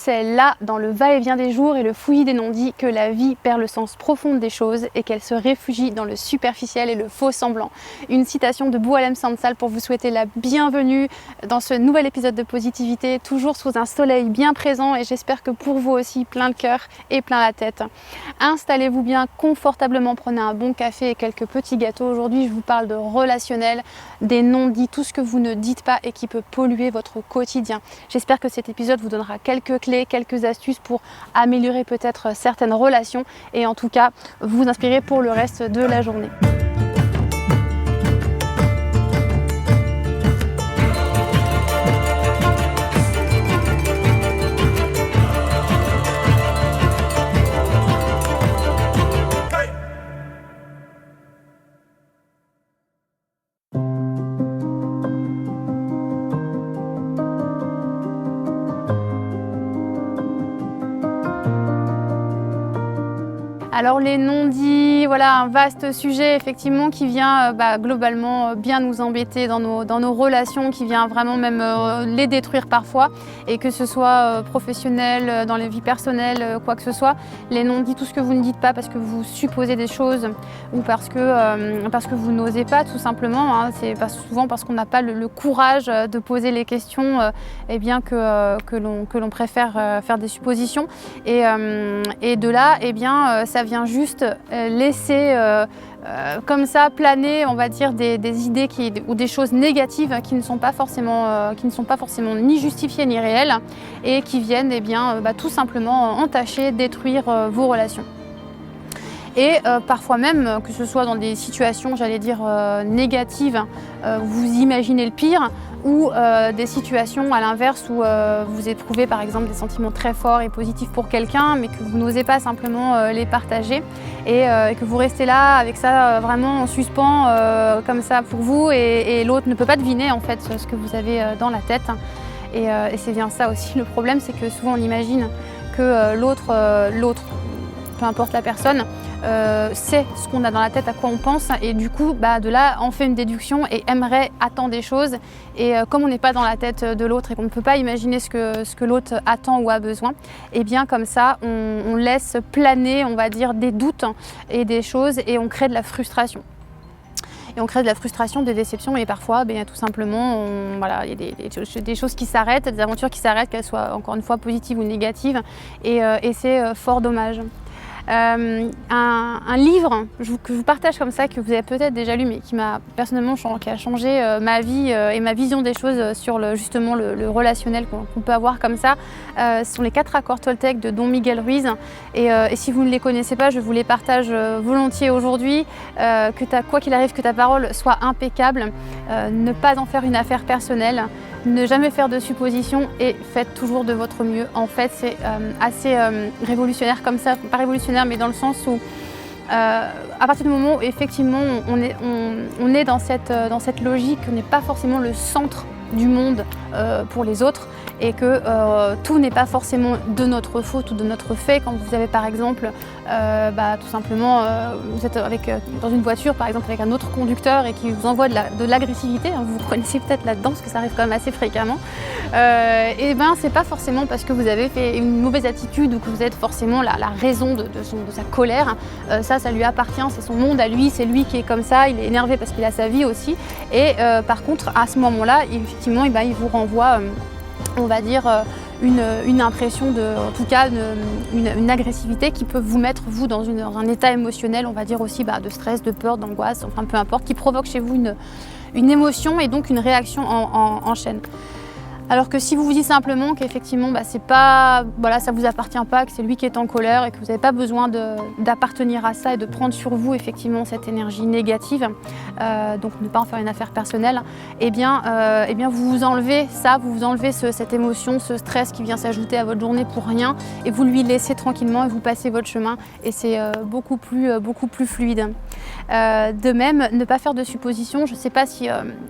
C'est là, dans le va-et-vient des jours et le fouillis des non-dits, que la vie perd le sens profond des choses et qu'elle se réfugie dans le superficiel et le faux semblant. Une citation de Boualem Sansal pour vous souhaiter la bienvenue dans ce nouvel épisode de Positivité, toujours sous un soleil bien présent et j'espère que pour vous aussi, plein le cœur et plein la tête. Installez-vous bien confortablement, prenez un bon café et quelques petits gâteaux. Aujourd'hui, je vous parle de relationnel, des non-dits, tout ce que vous ne dites pas et qui peut polluer votre quotidien. J'espère que cet épisode vous donnera quelques clés, quelques astuces pour améliorer peut-être certaines relations et en tout cas vous inspirer pour le reste de la journée. Alors les non-dits, voilà un vaste sujet effectivement qui vient globalement bien nous embêter dans nos relations, qui vient vraiment même les détruire parfois, et que ce soit professionnel, dans les vies personnelles, quoi que ce soit. Les non-dits, tout ce que vous ne dites pas parce que vous supposez des choses ou parce que vous n'osez pas tout simplement, hein, c'est souvent parce qu'on n'a pas le courage de poser les questions que l'on préfère faire des suppositions et de là ça vient juste laisser comme ça planer, on va dire, des idées ou des choses négatives qui ne sont pas forcément ni justifiées ni réelles et qui viennent tout simplement entacher, détruire vos relations. Et parfois même, que ce soit dans des situations, j'allais dire, négatives, vous imaginez le pire, ou des situations à l'inverse où vous éprouvez par exemple des sentiments très forts et positifs pour quelqu'un, mais que vous n'osez pas simplement les partager et que vous restez là avec ça vraiment en suspens comme ça pour vous et l'autre ne peut pas deviner en fait ce que vous avez dans la tête. Et c'est bien ça aussi le problème, c'est que souvent on imagine que l'autre, peu importe la personne, sait ce qu'on a dans la tête, à quoi on pense et du coup de là on fait une déduction et attend des choses et comme on n'est pas dans la tête de l'autre et qu'on ne peut pas imaginer ce que l'autre attend ou a besoin, et bien comme ça on laisse planer, on va dire, des doutes et des choses et on crée de la frustration. Et on crée de la frustration, des déceptions et parfois tout simplement il y a des choses qui s'arrêtent, des aventures qui s'arrêtent, qu'elles soient encore une fois positives ou négatives et c'est fort dommage. Un livre que je vous partage comme ça, que vous avez peut-être déjà lu mais qui m'a personnellement qui a changé ma vie et ma vision des choses sur le relationnel qu'on peut avoir comme ça, ce sont les 4 accords Toltec de Don Miguel Ruiz et si vous ne les connaissez pas, je vous les partage volontiers aujourd'hui. Quoi qu'il arrive, que ta parole soit impeccable, ne pas en faire une affaire personnelle, ne jamais faire de suppositions et faites toujours de votre mieux. En fait, c'est assez révolutionnaire comme ça, pas révolutionnaire mais dans le sens où à partir du moment où effectivement on est dans cette logique, on n'est pas forcément le centre du monde pour les autres et que tout n'est pas forcément de notre faute ou de notre fait. Quand vous avez par exemple tout simplement vous êtes dans une voiture par exemple avec un autre conducteur et qui vous envoie de l'agressivité, hein, vous vous reconnaissez peut-être là-dedans parce que ça arrive quand même assez fréquemment, c'est pas forcément parce que vous avez fait une mauvaise attitude ou que vous êtes forcément la raison de sa colère, ça lui appartient, c'est son monde à lui, c'est lui qui est comme ça, il est énervé parce qu'il a sa vie aussi et par contre à ce moment-là effectivement il vous renvoie on va dire une impression en tout cas une agressivité qui peut vous mettre vous dans un état émotionnel, on va dire aussi de stress, de peur, d'angoisse, enfin peu importe, qui provoque chez vous une émotion et donc une réaction en chaîne. Alors que si vous vous dites simplement qu'effectivement c'est pas, ça vous appartient pas, que c'est lui qui est en colère et que vous n'avez pas besoin d'appartenir à ça et de prendre sur vous effectivement cette énergie négative, donc ne pas en faire une affaire personnelle, vous vous enlevez ça, vous vous enlevez cette émotion, ce stress qui vient s'ajouter à votre journée pour rien et vous lui laissez tranquillement et vous passez votre chemin et c'est beaucoup plus fluide. De même, ne pas faire de suppositions. Je ne sais pas si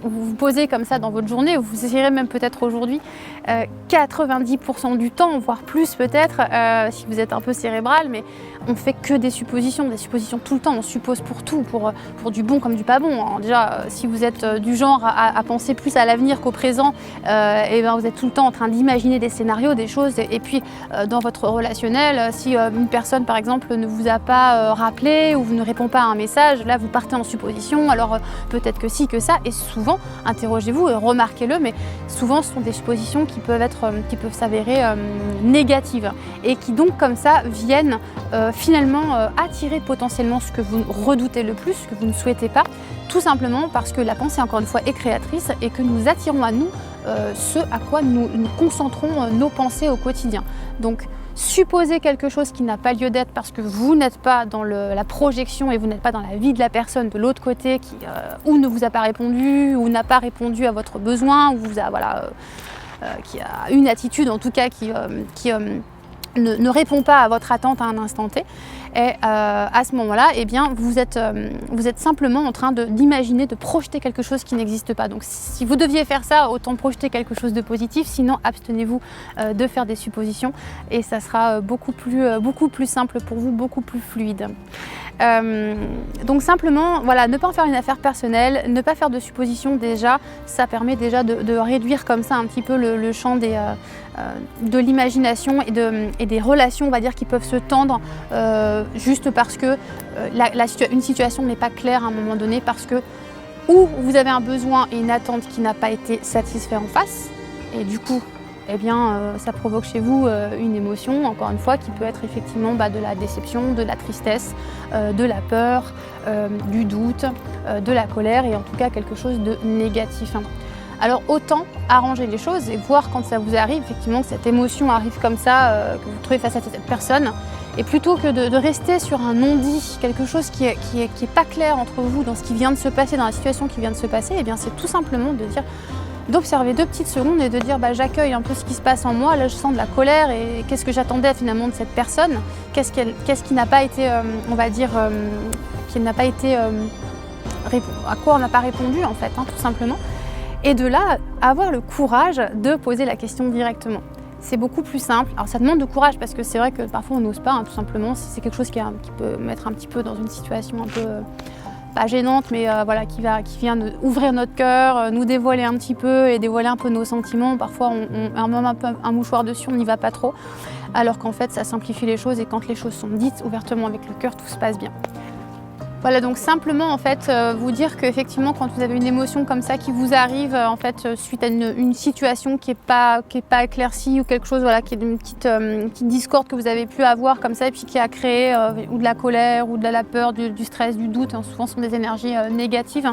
vous vous posez comme ça dans votre journée, ou vous essayerez même peut-être aujourd'hui, 90% du temps, voire plus peut-être, si vous êtes un peu cérébral, mais on fait que des suppositions tout le temps. On suppose pour tout, pour du bon comme du pas bon. Alors déjà, si vous êtes du genre à penser plus à l'avenir qu'au présent, et ben vous êtes tout le temps en train d'imaginer des scénarios, des choses. Et puis dans votre relationnel, si une personne par exemple ne vous a pas rappelé ou vous ne répond pas à un message, là vous partez en supposition. Alors peut-être que si, que ça. Et souvent, interrogez-vous et remarquez-le, mais souvent ce sont des suppositions qui peuvent s'avérer négatives et qui donc comme ça viennent finalement attirer potentiellement ce que vous redoutez le plus, ce que vous ne souhaitez pas, tout simplement parce que la pensée, encore une fois, est créatrice et que nous attirons à nous ce à quoi nous concentrons nos pensées au quotidien. Donc, supposer quelque chose qui n'a pas lieu d'être parce que vous n'êtes pas dans la projection et vous n'êtes pas dans la vie de la personne de l'autre côté qui ou ne vous a pas répondu ou n'a pas répondu à votre besoin ou vous a, qui a une attitude en tout cas qui ne répond pas à votre attente à un instant T. Et à ce moment-là, eh bien, vous êtes simplement en train d'imaginer, de projeter quelque chose qui n'existe pas. Donc si vous deviez faire ça, autant projeter quelque chose de positif, sinon abstenez-vous de faire des suppositions et ça sera beaucoup plus simple pour vous, beaucoup plus fluide. Donc simplement, voilà, ne pas en faire une affaire personnelle, ne pas faire de suppositions déjà, ça permet déjà de réduire comme ça un petit peu le champ de l'imagination et des relations, on va dire, qui peuvent se tendre juste parce que une situation n'est pas claire à un moment donné, parce que ou vous avez un besoin et une attente qui n'a pas été satisfait en face, et du coup, eh bien, ça provoque chez vous une émotion, encore une fois, qui peut être effectivement de la déception, de la tristesse, de la peur, du doute, de la colère et en tout cas quelque chose de négatif. Alors autant arranger les choses et voir quand ça vous arrive, effectivement, que cette émotion arrive comme ça, que vous trouvez face à cette personne, et plutôt que de rester sur un non-dit, quelque chose qui est pas clair entre vous dans ce qui vient de se passer, dans la situation qui vient de se passer, eh bien c'est tout simplement de dire, d'observer 2 petites secondes et de dire j'accueille un peu ce qui se passe en moi, là je sens de la colère et qu'est-ce que j'attendais finalement de cette personne, qu'est-ce qui n'a pas été, on va dire, à quoi on n'a pas répondu en fait, tout simplement. Et de là, avoir le courage de poser la question directement. C'est beaucoup plus simple. Alors ça demande de courage parce que c'est vrai que parfois on n'ose pas, tout simplement. Si c'est quelque chose qui peut mettre un petit peu dans une situation un peu, pas gênante, mais qui vient ouvrir notre cœur, nous dévoiler un petit peu et dévoiler un peu nos sentiments. Parfois on met un mouchoir dessus, on n'y va pas trop. Alors qu'en fait ça simplifie les choses et quand les choses sont dites ouvertement avec le cœur, tout se passe bien. Voilà, donc simplement en fait vous dire qu'effectivement quand vous avez une émotion comme ça qui vous arrive en fait suite à une situation qui est pas éclaircie ou quelque chose qui est une petite discorde que vous avez pu avoir comme ça et puis qui a créé ou de la colère ou de la peur, du stress, du doute, souvent ce sont des énergies négatives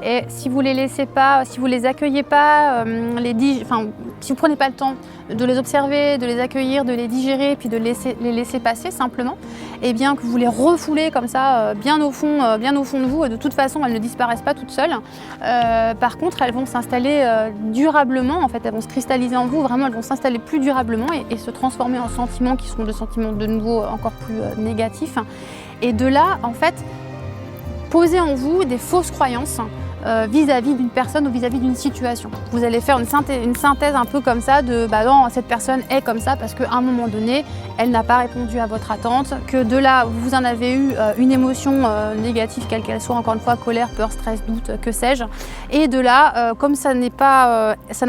et si vous les laissez pas, si vous les accueillez pas, si vous prenez pas le temps de les observer, de les accueillir, de les digérer, puis de les laisser passer simplement, et bien que vous les refoulez comme ça bien au fond de vous, et de toute façon elles ne disparaissent pas toutes seules. Par contre, elles vont s'installer durablement, en fait, elles vont se cristalliser en vous, vraiment elles vont s'installer plus durablement et se transformer en sentiments qui seront des sentiments de nouveau encore plus négatifs. Et de là, en fait, poser en vous des fausses croyances vis-à-vis d'une personne ou vis-à-vis d'une situation. Vous allez faire une synthèse un peu comme ça de non, cette personne est comme ça parce qu'à un moment donné, elle n'a pas répondu à votre attente, que de là, vous en avez eu une émotion négative, quelle qu'elle soit, encore une fois, colère, peur, stress, doute, que sais-je. Et de là, comme ça n'a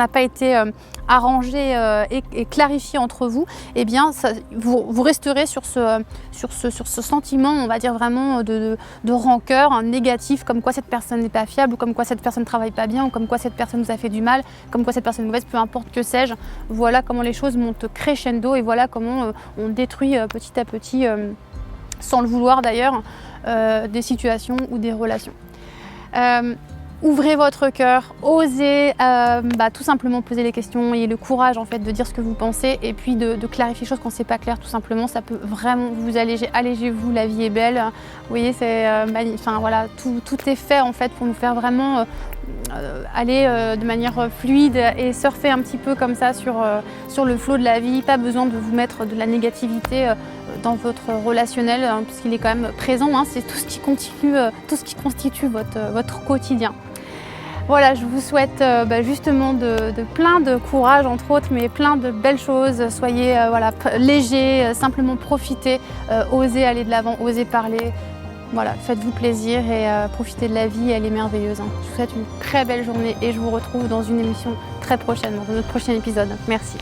pas été arrangé et clarifié entre vous, eh bien, vous resterez sur ce sentiment, on va dire vraiment de rancœur négatif, comme quoi cette personne n'est pas fiable, comme quoi cette personne ne travaille pas bien, ou comme quoi cette personne vous a fait du mal, comme quoi cette personne est mauvaise, peu importe que sais-je. Voilà comment les choses montent crescendo et voilà comment on détruit petit à petit, sans le vouloir d'ailleurs, des situations ou des relations. Ouvrez votre cœur, osez tout simplement poser les questions, ayez le courage en fait de dire ce que vous pensez et puis de clarifier les choses quand c'est pas clair, tout simplement. Ça peut vraiment vous alléger. Allégez-vous, la vie est belle. Vous voyez, c'est voilà, tout est fait en fait pour nous faire vraiment aller de manière fluide et surfer un petit peu comme ça sur le flot de la vie. Pas besoin de vous mettre de la négativité dans votre relationnel, hein, puisqu'il est quand même présent, hein, c'est tout ce qui continue, tout ce qui constitue votre quotidien. Voilà, je vous souhaite justement de plein de courage entre autres, mais plein de belles choses. Soyez voilà, légers, simplement profitez, osez aller de l'avant, osez parler. Voilà, faites-vous plaisir et profitez de la vie, elle est merveilleuse. Hein. Je vous souhaite une très belle journée et je vous retrouve dans une émission très prochainement, dans notre prochain épisode. Merci.